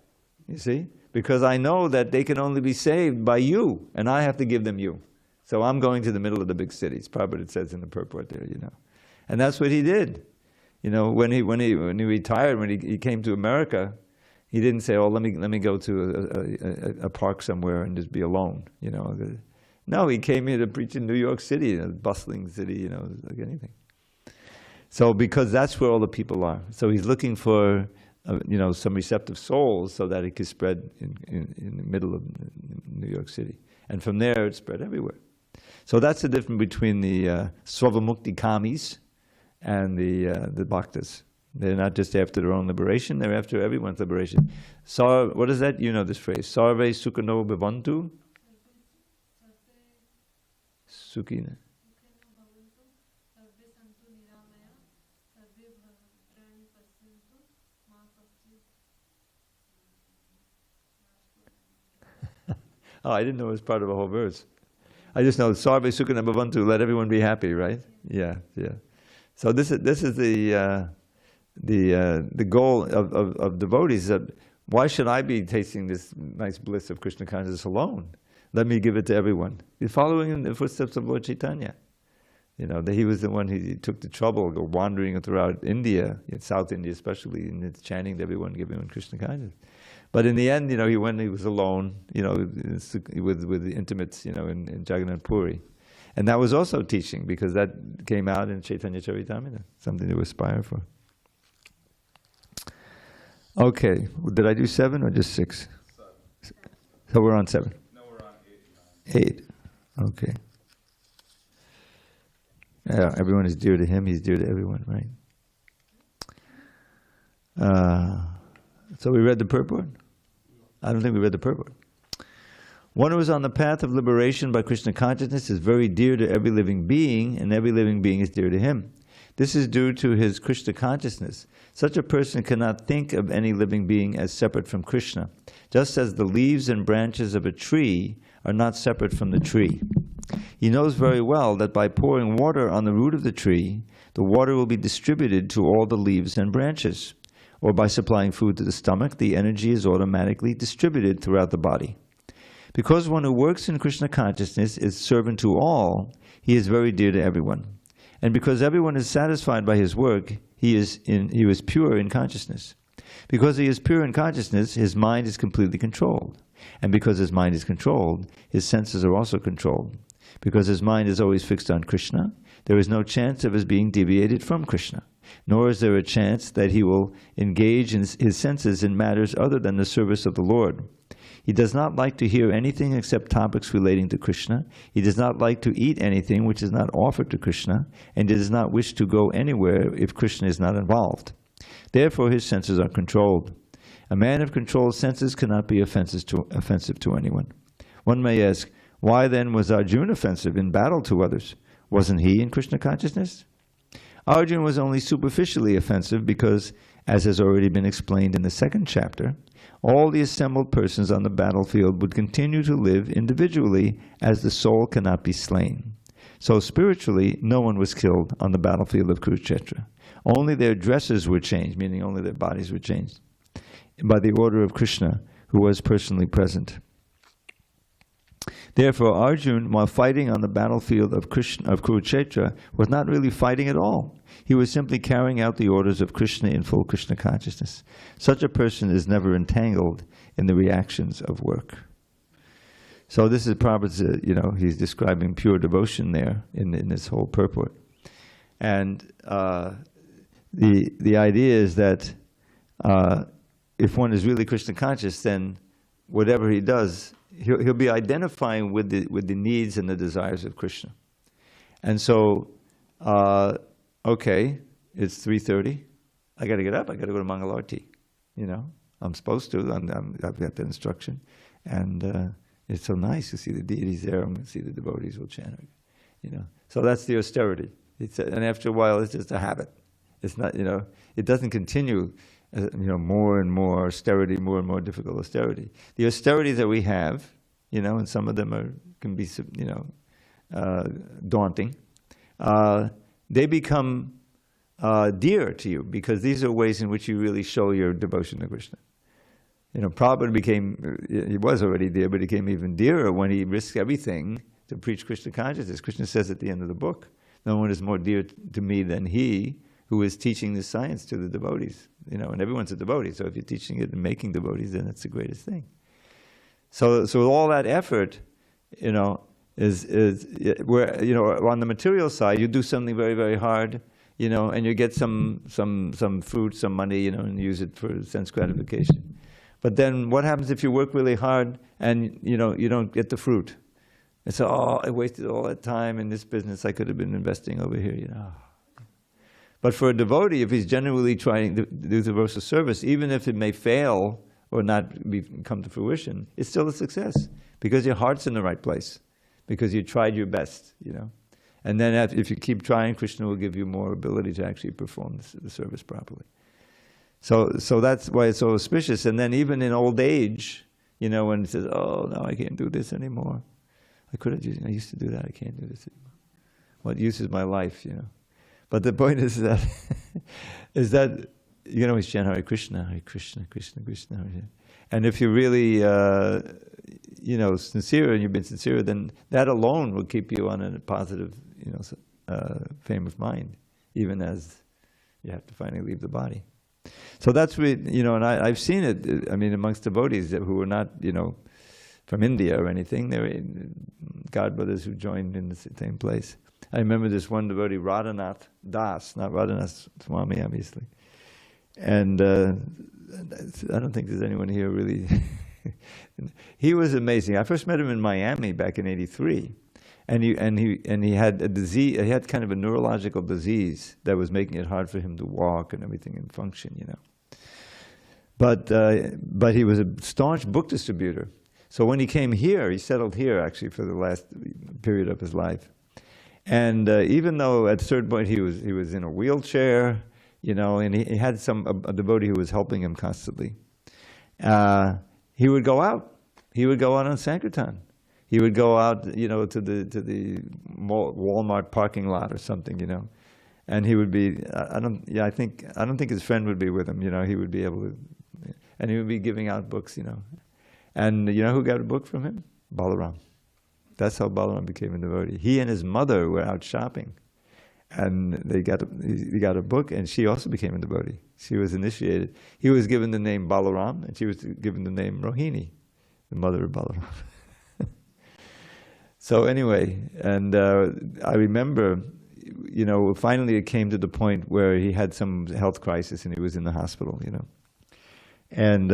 You see. Because I know that they can only be saved by you, and I have to give them you. So I'm going to the middle of the big cities. Probably it says in the purport there, you know. And that's what he did. You know, when he retired, when he came to America, he didn't say, "Oh, let me go to a park somewhere and just be alone." You know. No, he came here to preach in New York City, a bustling city, you know, like anything. So because that's where all the people are. So he's looking for you know, some receptive souls so that it could spread in the middle of New York City. And from there it spread everywhere. So that's the difference between the Svamukti Kamis and the Bhaktas. They're not just after their own liberation, they're after everyone's liberation. So, what is that? You know this phrase. Sarve Sukhano Bhavantu. Sukhina. Oh, I didn't know it was part of a whole verse. I just know Sarve Sukhana Bhavantu, let everyone be happy, right? Yeah. So this is the goal of devotees. That why should I be tasting this nice bliss of Krishna consciousness alone? Let me give it to everyone. He's following in the footsteps of Lord Chaitanya. You know, that he was the one who took the trouble of wandering throughout India, in South India especially, and it's chanting to everyone, giving everyone Krishna consciousness. But in the end, you know, he was alone, you know, with the intimates, you know, in Jagannath Puri. And that was also teaching, because that came out in Chaitanya Charitamrita, something to aspire for. Okay, did I do 7 or just 6? 7. So we're on 7? No, we're on 8. 8, okay. Yeah, everyone is dear to him, he's dear to everyone, right? So we read the purport? I don't think we read the purport. One who is on the path of liberation by Krishna consciousness is very dear to every living being, and every living being is dear to him. This is due to his Krishna consciousness. Such a person cannot think of any living being as separate from Krishna, just as the leaves and branches of a tree are not separate from the tree. He knows very well that by pouring water on the root of the tree, the water will be distributed to all the leaves and branches. Or by supplying food to the stomach, the energy is automatically distributed throughout the body. Because one who works in Krishna consciousness is servant to all, he is very dear to everyone. And because everyone is satisfied by his work, he is pure in consciousness. Because he is pure in consciousness, his mind is completely controlled. And because his mind is controlled, his senses are also controlled. Because his mind is always fixed on Krishna, there is no chance of his being deviated from Krishna. Nor is there a chance that he will engage in his senses in matters other than the service of the Lord. He does not like to hear anything except topics relating to Krishna. He does not like to eat anything which is not offered to Krishna, and he does not wish to go anywhere if Krishna is not involved. Therefore his senses are controlled. A man of controlled senses cannot be offensive to anyone. One may ask, why then was Arjuna offensive in battle to others? Wasn't he in Krishna consciousness? Arjuna was only superficially offensive because, as has already been explained in the 2nd chapter, all the assembled persons on the battlefield would continue to live individually as the soul cannot be slain. So spiritually, no one was killed on the battlefield of Kurukshetra. Only their dresses were changed, meaning only their bodies were changed, by the order of Krishna, who was personally present. Therefore, Arjuna, while fighting on the battlefield of Kurukshetra, was not really fighting at all. He was simply carrying out the orders of Krishna in full Krishna consciousness. Such a person is never entangled in the reactions of work. So this is Prabhupada's, he's describing pure devotion there in this whole purport. And the idea is that if one is really Krishna conscious, then whatever he does, he'll be identifying with the needs and the desires of Krishna. And so, okay, it's 3:30. I got to get up. I got to go to Mangalarti. I'm supposed to. I've got the instruction, and it's so nice to see the deities there. I'm going to see the devotees will chant. So that's the austerity. And after a while, it's just a habit. It's not. It doesn't continue. More and more austerity, more and more difficult austerity. The austerity that we have, and some of them can be, daunting. They become dear to you because these are ways in which you really show your devotion to Krishna. Prabhupada he was already dear, but he became even dearer when he risked everything to preach Krishna consciousness. Krishna says at the end of the book, no one is more dear to me than he who is teaching this science to the devotees. And everyone's a devotee, so if you're teaching it and making devotees, then it's the greatest thing. So all that effort, is where, on the material side, you do something very, very hard, and you get some fruit, some money, and use it for sense gratification. But then what happens if you work really hard and, you don't get the fruit? And so, I wasted all that time in this business. I could have been investing over here, But for a devotee, if he's genuinely trying to do devotional service, even if it may fail or not come to fruition, it's still a success because your heart's in the right place, because you tried your best, And then if you keep trying, Krishna will give you more ability to actually perform the service properly. So that's why it's so auspicious. And then even in old age, when it says, oh, no, I can't do this anymore. I used to do that, I can't do this anymore. What use is my life, But the point is that, you can always chant Hare Krishna, Krishna, Krishna, Hare. And if you're really, sincere, and you've been sincere, then that alone will keep you on a positive, frame of mind, even as you have to finally leave the body. So that's and I've seen it, amongst devotees who are not, from India or anything. They were godbrothers who joined in the same place. I remember this one devotee, Radhanath Das, not Radhanath Swami, obviously. And I don't think there's anyone here really. He was amazing. I first met him in Miami back in '83, and he had a disease. He had kind of a neurological disease that was making it hard for him to walk and everything and function, But he was a staunch book distributor. So when he came here, he settled here actually for the last period of his life. And even though at a certain point he was in a wheelchair, and he had a devotee who was helping him constantly, he would go out. He would go out on Sankirtan. He would go out, to the Walmart parking lot or something, and he would be. I don't think his friend would be with him. He would be able to, and he would be giving out books, And who got a book from him? Balaram. That's how Balaram became a devotee. He and his mother were out shopping, and he got a book, and she also became a devotee. She was initiated. He was given the name Balaram, and she was given the name Rohini, the mother of Balaram. So anyway, and I remember, finally it came to the point where he had some health crisis, and he was in the hospital, And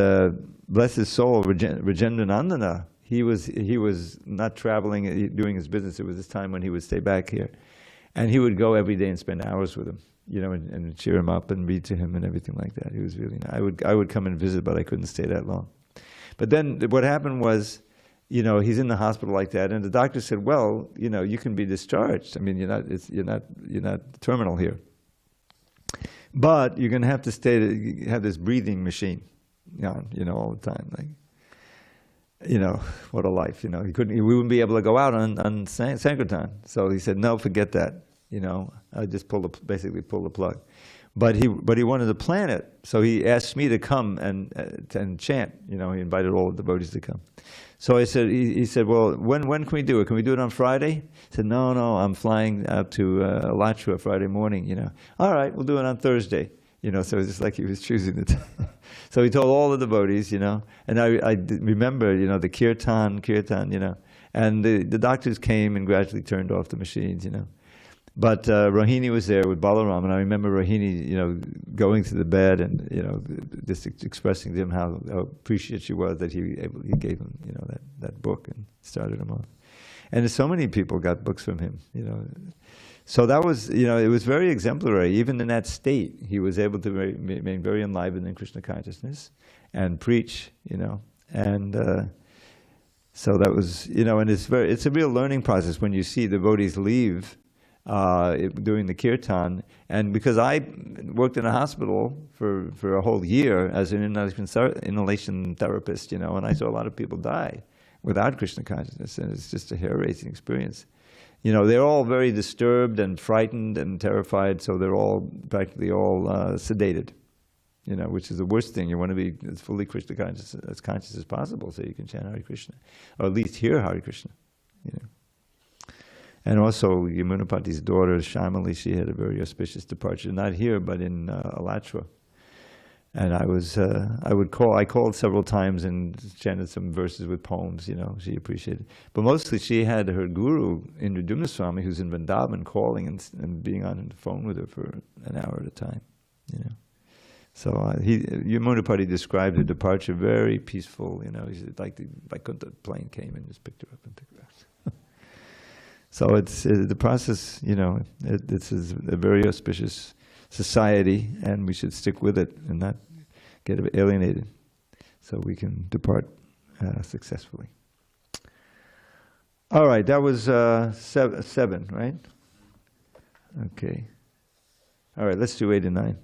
bless his soul, Rajendranandana, he was not traveling, doing his business. It was this time when he would stay back here. And he would go every day and spend hours with him, and cheer him up and read to him and everything like that. He was really nice. I would come and visit, but I couldn't stay that long. But then what happened was, he's in the hospital like that, and the doctor said, well, you can be discharged. You're not terminal here. But you're going to have to have this breathing machine all the time. What a life, we wouldn't be able to go out on Sankirtan. So he said, no, forget that. I just basically pull the plug. But he wanted to plan it. So he asked me to come and chant. He invited all the devotees to come. So I said, he said, well, when can we do it? Can we do it on Friday? I said, no, I'm flying out to Alachua Friday morning, you know. All right, we'll do it on Thursday. You know, so it's just like he was choosing the time. So he told all the devotees, you know, and I remember, you know, the kirtan, you know, and the doctors came and gradually turned off the machines, you know. But Rohini was there with Balaram, and I remember Rohini, you know, going to the bed and, you know, just expressing to him how appreciative she was that he gave him, you know, that book and started him off. And so many people got books from him, you know. So that was, you know, it was very exemplary. Even in that state, he was able to remain very enlivened in Krishna consciousness and preach, you know. And so that was, you know, and it's a real learning process when you see devotees leave doing the kirtan. And because I worked in a hospital for a whole year as an inhalation therapist, you know, and I saw a lot of people die without Krishna consciousness, and it's just a hair-raising experience. You know, they're all very disturbed and frightened and terrified, so they're all practically all sedated, you know, which is the worst thing. You want to be as fully Krishna conscious as possible, so you can chant Hare Krishna, or at least hear Hare Krishna, you know. And also, Yamunapati's daughter, Shamali, she had a very auspicious departure, not here, but in Alachua. And I called several times and chanted some verses with poems, you know, she appreciated. But mostly she had her guru, Indradumna Swami, who's in Vrindavan, calling and being on the phone with her for an hour at a time, you know. So Yamunapati described her departure very peaceful, you know. He said, like the Vaikuntha plane came and just picked her up and took her out. So it's the process, you know, this is a very auspicious society, and we should stick with it and not get alienated, so we can depart successfully. All right, that was seven, right? Okay. All right, let's do 8 and 9.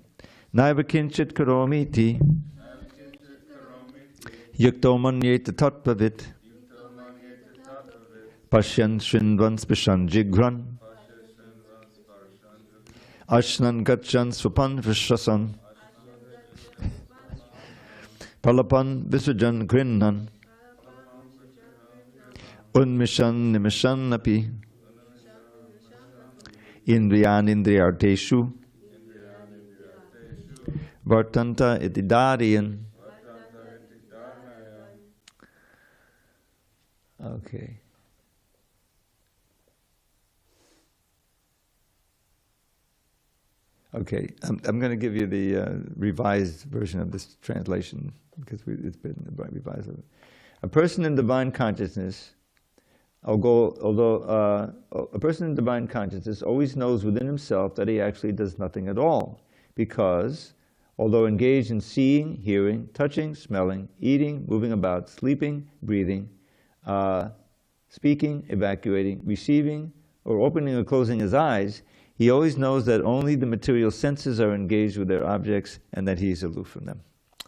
Naiva kinchit karomi ti yukto manyeta tattvavit Pashyan Shrinvan Spishan Jigran Ashnan Gachan Swapan Vishasan Palapan Visajan Grinnan Unmishan Nimishan Napi Indriyan Indriyarteshu Vartanta Itidariyan. Okay. Okay, I'm going to give you the revised version of this translation because it's been revised. A person in divine consciousness, although a person in divine consciousness always knows within himself that he actually does nothing at all, because although engaged in seeing, hearing, touching, smelling, eating, moving about, sleeping, breathing, speaking, evacuating, receiving, or opening or closing his eyes, he always knows that only the material senses are engaged with their objects and that he is aloof from them.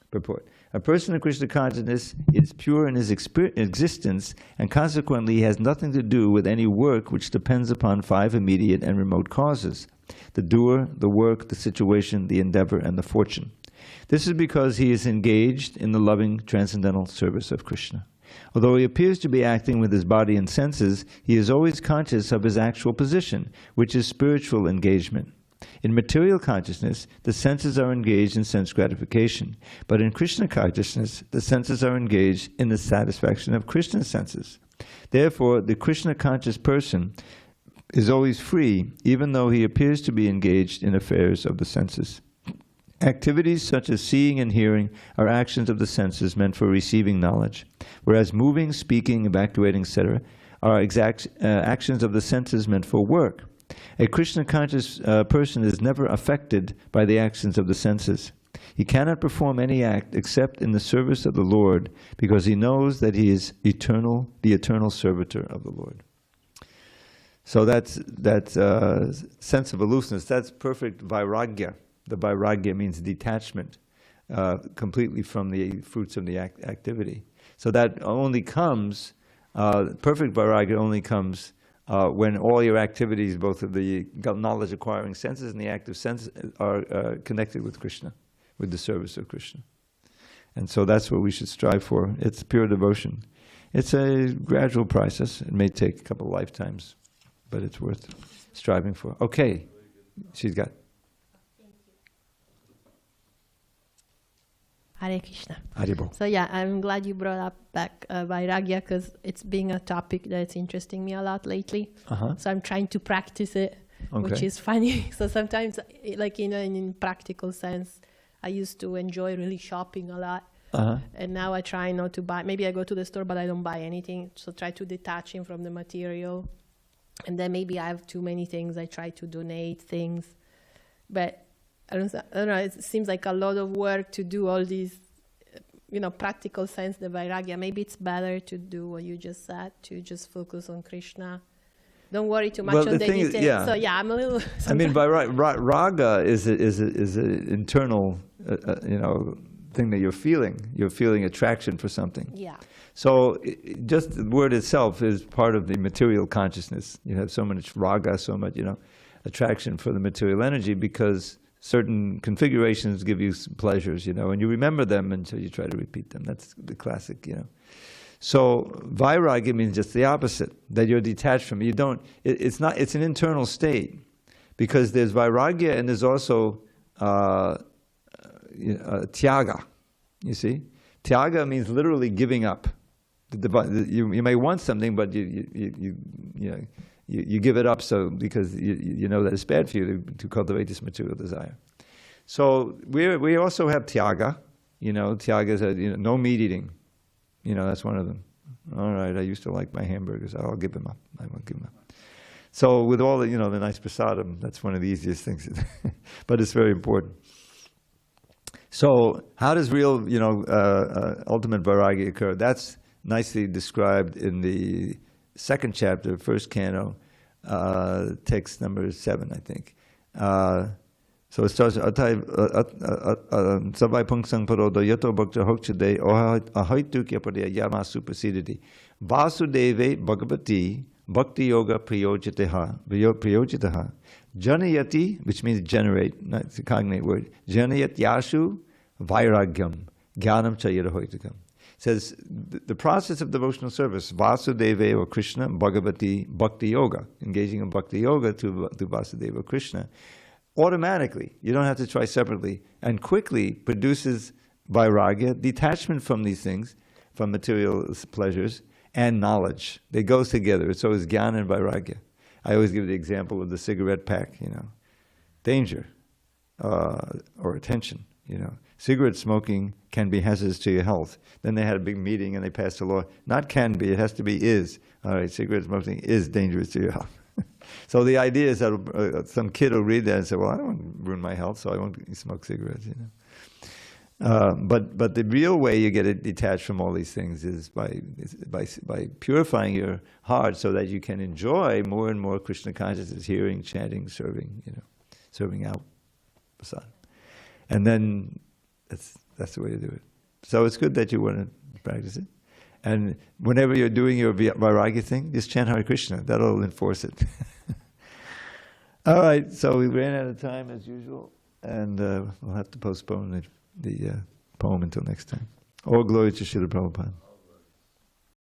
Purport. A person of Krishna consciousness is pure in his existence, and consequently he has nothing to do with any work which depends upon 5 immediate and remote causes: the doer, the work, the situation, the endeavor, and the fortune. This is because he is engaged in the loving transcendental service of Krishna. Although he appears to be acting with his body and senses, he is always conscious of his actual position, which is spiritual engagement. In material consciousness, the senses are engaged in sense gratification, but in Krishna consciousness, the senses are engaged in the satisfaction of Krishna's senses. Therefore, the Krishna conscious person is always free, even though he appears to be engaged in affairs of the senses. Activities such as seeing and hearing are actions of the senses meant for receiving knowledge, whereas moving, speaking, evacuating, etc. are actions of the senses meant for work. A Krishna-conscious person is never affected by the actions of the senses. He cannot perform any act except in the service of the Lord, because he knows that he is eternal, the eternal servitor of the Lord. So that sense of aloofness, that's perfect vairagya. The vairagya means detachment completely from the fruits of the activity. So that only comes, perfect vairagya only comes when all your activities, both of the knowledge acquiring senses and the active senses, are connected with Krishna, with the service of Krishna. And so that's what we should strive for. It's pure devotion. It's a gradual process. It may take a couple of lifetimes, but it's worth striving for. Okay, she's got. Hare Krishna. Haribol. So yeah, I'm glad you brought up back Vairagya, because it's been a topic that's interesting me a lot lately. So I'm trying to practice it, which is funny. So sometimes, like in practical sense, I used to enjoy really shopping a lot. And now I try not to buy. Maybe I go to the store, but I don't buy anything. So try to detach him from the material. And then maybe I have too many things. I try to donate things. But I don't know, it seems like a lot of work to do all these, practical sense, the Vairagya. Maybe it's better to do what you just said, to just focus on Krishna. Don't worry too much on the details. So yeah, I'm a little... I mean, by raga is an internal, thing that you're feeling. You're feeling attraction for something. Yeah. So just the word itself is part of the material consciousness. You have so much raga, so much, attraction for the material energy, because certain configurations give you pleasures, and you remember them until you try to repeat them. That's the classic, So vairagya means just the opposite, that you're detached from it. It's an internal state, because there's vairagya and there's also tyaga, you see? Tyaga means literally giving up. You may want something, but you give it up because you know that it's bad for you to cultivate this material desire. So we also have tyaga. Tyaga is no meat eating. That's one of them. All right, I used to like my hamburgers. I'll give them up. I won't give them up. So with all the the nice prasadam, that's one of the easiest things. But it's very important. So how does real ultimate vairagya occur? That's nicely described in the second chapter, first canto, text number 7, I think. So it starts, Savai Pungsang Parodo Yato Bhakta Hokchade Ahaitukya Padya Yama Supasiditi Vasudeve Bhagavati Bhakti Yoga Priyojitaha Janayati, which means generate, it's a cognate word, Janayat Yashu Vairagyam Jnanam Chayirahoitakam. Says the process of devotional service, Vasudeva or Krishna, Bhagavati, Bhakti Yoga, engaging in Bhakti Yoga to Vasudeva Krishna, automatically, you don't have to try separately, and quickly produces vairagya, detachment from these things, from material pleasures, and knowledge. They go together. It's always jnana and vairagya. I always give the example of the cigarette pack, danger or attention, Cigarette smoking can be hazardous to your health. Then they had a big meeting and they passed a law. Not can be, it has to be is. All right, cigarette smoking is dangerous to your health. So the idea is that some kid will read that and say, well, I don't want to ruin my health, so I won't smoke cigarettes, But the real way you get it detached from all these things is by purifying your heart so that you can enjoy more and more Krishna consciousness, hearing, chanting, serving, serving out. And then that's the way to do it. So it's good that you want to practice it. And whenever you're doing your vairagya thing, just chant Hare Krishna. That'll enforce it. All right, so we ran out of time as usual, and we'll have to postpone the poem until next time. All glory to Srila Prabhupada.